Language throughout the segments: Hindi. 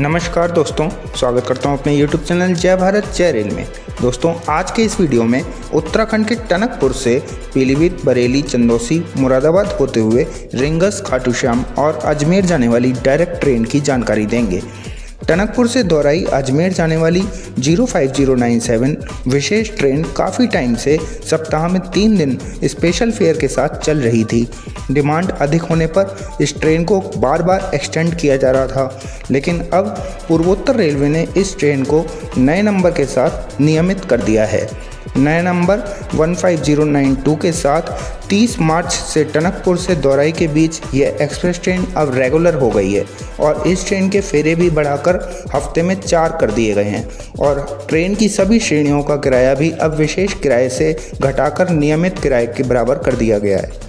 नमस्कार दोस्तों, स्वागत करता हूं अपने YouTube चैनल जय भारत जय रेल में। दोस्तों, आज के इस वीडियो में उत्तराखंड के टनकपुर से पीलीभीत, बरेली, चंदौसी, मुरादाबाद होते हुए रींगस, खाटू श्याम और अजमेर जाने वाली डायरेक्ट ट्रेन की जानकारी देंगे। टनकपुर से दोराई अजमेर जाने वाली 05097 विशेष ट्रेन काफ़ी टाइम से सप्ताह में 3 दिन स्पेशल फेयर के साथ चल रही थी। डिमांड अधिक होने पर इस ट्रेन को बार बार एक्सटेंड किया जा रहा था, लेकिन अब पूर्वोत्तर रेलवे ने इस ट्रेन को नए नंबर के साथ नियमित कर दिया है। नए नंबर 15092 के साथ 30 मार्च से टनकपुर से दोराई के बीच यह एक्सप्रेस ट्रेन अब रेगुलर हो गई है और इस ट्रेन के फेरे भी बढ़ाकर हफ्ते में 4 कर दिए गए हैं और ट्रेन की सभी श्रेणियों का किराया भी अब विशेष किराए से घटाकर नियमित किराए के बराबर कर दिया गया है।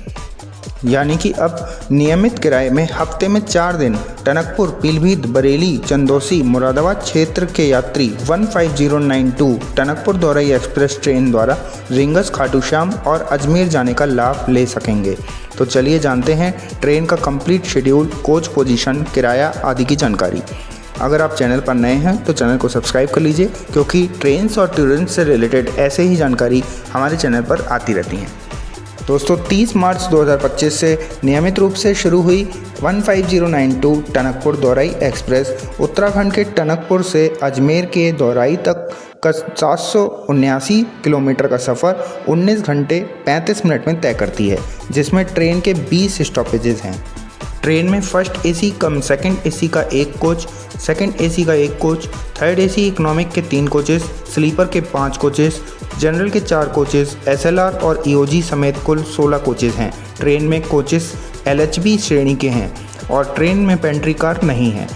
यानी कि अब नियमित किराए में हफ्ते में 4 दिन टनकपुर, पीलीभीत, बरेली, चंदौसी, मुरादाबाद क्षेत्र के यात्री 15092 टनकपुर दोराई एक्सप्रेस ट्रेन द्वारा रींगस, खाटू श्याम और अजमेर जाने का लाभ ले सकेंगे। तो चलिए जानते हैं ट्रेन का कंप्लीट शेड्यूल, कोच पोजीशन, किराया आदि की जानकारी। अगर आप चैनल पर नए हैं तो चैनल को सब्सक्राइब कर लीजिए, क्योंकि ट्रेन्स और टूरिज्म से रिलेटेड ऐसे ही जानकारी हमारे चैनल पर आती रहती हैं। दोस्तों, 30 मार्च 2025 से नियमित रूप से शुरू हुई 15092 टनकपुर दोराई एक्सप्रेस उत्तराखंड के टनकपुर से अजमेर के दोराई तक का 779 किलोमीटर का सफ़र 19 घंटे 35 मिनट में तय करती है, जिसमें ट्रेन के 20 स्टॉपेजेस हैं। ट्रेन में फर्स्ट एसी कम सेकंड एसी का 1 कोच, सेकंड एसी का 1 कोच, थर्ड एसी इकोनॉमिक के 3 कोचेस, स्लीपर के 5 कोचेस, जनरल के 4 कोचेस, एसएलआर और ईओजी समेत कुल 16 कोचेस हैं। ट्रेन में कोचेस एलएचबी श्रेणी के हैं और ट्रेन में पेंट्री कार नहीं है।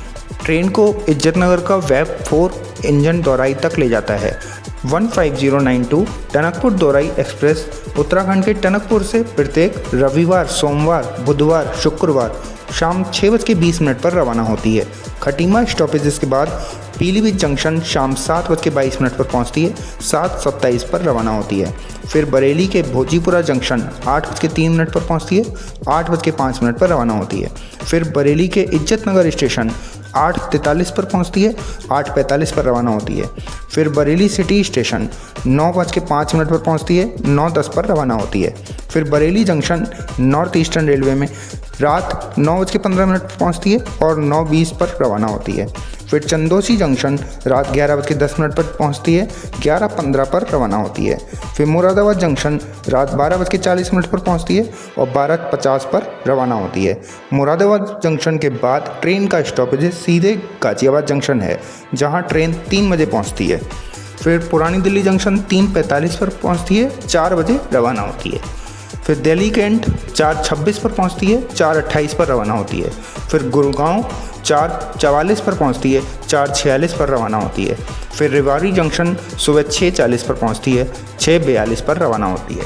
ट्रेन को इज्जतनगर का वेब 4 इंजन दोराई तक ले जाता है। 15092 टनकपुर दोराई एक्सप्रेस उत्तराखंड के टनकपुर से प्रत्येक रविवार, सोमवार, बुधवार, शुक्रवार शाम 6:20 पर रवाना होती है। खटीमा स्टॉपेजेस के बाद पीलीभीत जंक्शन शाम 7:22 पर पहुंचती है, 7:27 पर रवाना होती है। फिर बरेली के भोजीपुरा जंक्शन 8:03 पर पहुंचती है, 8:05 पर रवाना होती है। फिर बरेली के इज्जतनगर स्टेशन 8:43 पर पहुंचती है, 8:45 पर रवाना होती है। फिर बरेली सिटी स्टेशन 9:05 पर पहुंचती है, 9:10 पर रवाना होती है। फिर Bareilly junction north eastern railway में रात 9:15 पर पहुंचती है और 9:20 पर रवाना होती है। फिर चंदौसी जंक्शन रात 11:10 पर पहुंचती है, 11:15 पर रवाना होती है। फिर मुरादाबाद जंक्शन रात 12:40 पर पहुंचती है और 12:50 पर रवाना होती है। मुरादाबाद जंक्शन के बाद ट्रेन का स्टॉपेज सीधे गाजियाबाद जंक्शन है, जहां ट्रेन 3 बजे पहुंचती है। फिर पुरानी दिल्ली जंक्शन 3:45 पर पहुंचती है, 4 बजे रवाना होती है। फिर दिल्ली कैंट 4:26 पर पहुंचती है, 4:28 पर रवाना होती है। फिर गुड़गांव 4:44 पर पहुंचती है, 4:46 पर रवाना होती है। फिर रेवाड़ी जंक्शन सुबह 6:40 पर पहुंचती है, 6:42 पर रवाना होती है।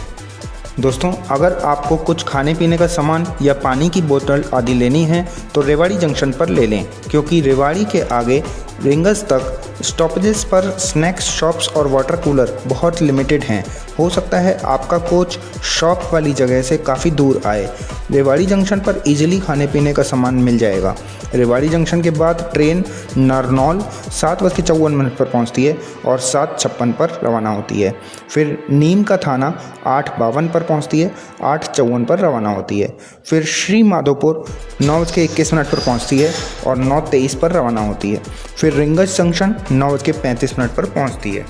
दोस्तों, अगर आपको कुछ खाने पीने का सामान या पानी की बोतल आदि लेनी है तो रेवाड़ी जंक्शन पर ले लें, क्योंकि रेवाड़ी के आगे रींगस तक स्टॉपेजेस पर स्नैक्स शॉप्स और वाटर कूलर बहुत लिमिटेड हैं। हो सकता है आपका कोच शॉप वाली जगह से काफ़ी दूर आए। रेवाड़ी जंक्शन पर इजीली खाने पीने का सामान मिल जाएगा। रेवाड़ी जंक्शन के बाद ट्रेन नारनौल 7:54 पर पहुंचती है और 7:56 पर रवाना होती है। फिर नीम का थाना 8:52 पर पहुंचती है, 8:54 पर रवाना होती है। फिर श्री माधोपुर 9:21 पर पहुंचती है और 9:23 पर रवाना होती है। फिर रींगस जंक्शन 9:35 पर पहुंचती है।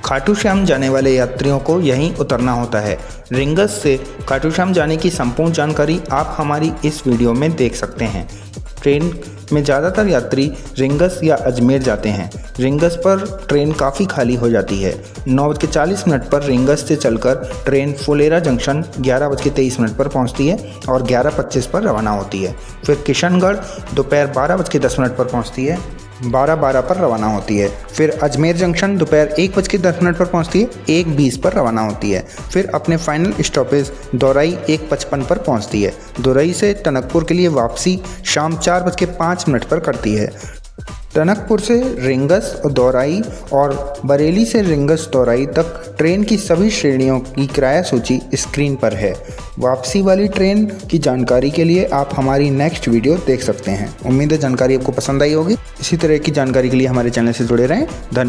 खाटू श्याम जाने वाले यात्रियों को यहीं उतरना होता है। रींगस से खाटू श्याम जाने की संपूर्ण जानकारी आप हमारी इस वीडियो में देख सकते हैं। ट्रेन में ज़्यादातर यात्री रींगस या अजमेर जाते हैं। रींगस पर ट्रेन काफ़ी खाली हो जाती है। 9:40 पर रींगस से चलकर ट्रेन फुलेरा जंक्शन 11:23 पर पहुंचती है और 11:25 पर रवाना होती है। फिर किशनगढ़ दोपहर 12:10 पर पहुंचती है, 12:12 पर रवाना होती है। फिर अजमेर जंक्शन दोपहर 1:10 पर पहुंचती है, 1:20 पर रवाना होती है। फिर अपने फाइनल स्टॉपेज दोराई 1:55 पर पहुंचती है। दोराई से टनकपुर के लिए वापसी शाम 4:05 पर करती है। टनकपुर से रिंगस दौराई और बरेली से रिंगस दौराई तक ट्रेन की सभी श्रेणियों की किराया सूची स्क्रीन पर है। वापसी वाली ट्रेन की जानकारी के लिए आप हमारी नेक्स्ट वीडियो देख सकते हैं। उम्मीद है जानकारी आपको पसंद आई होगी। इसी तरह की जानकारी के लिए हमारे चैनल से जुड़े रहें। धन्यवाद।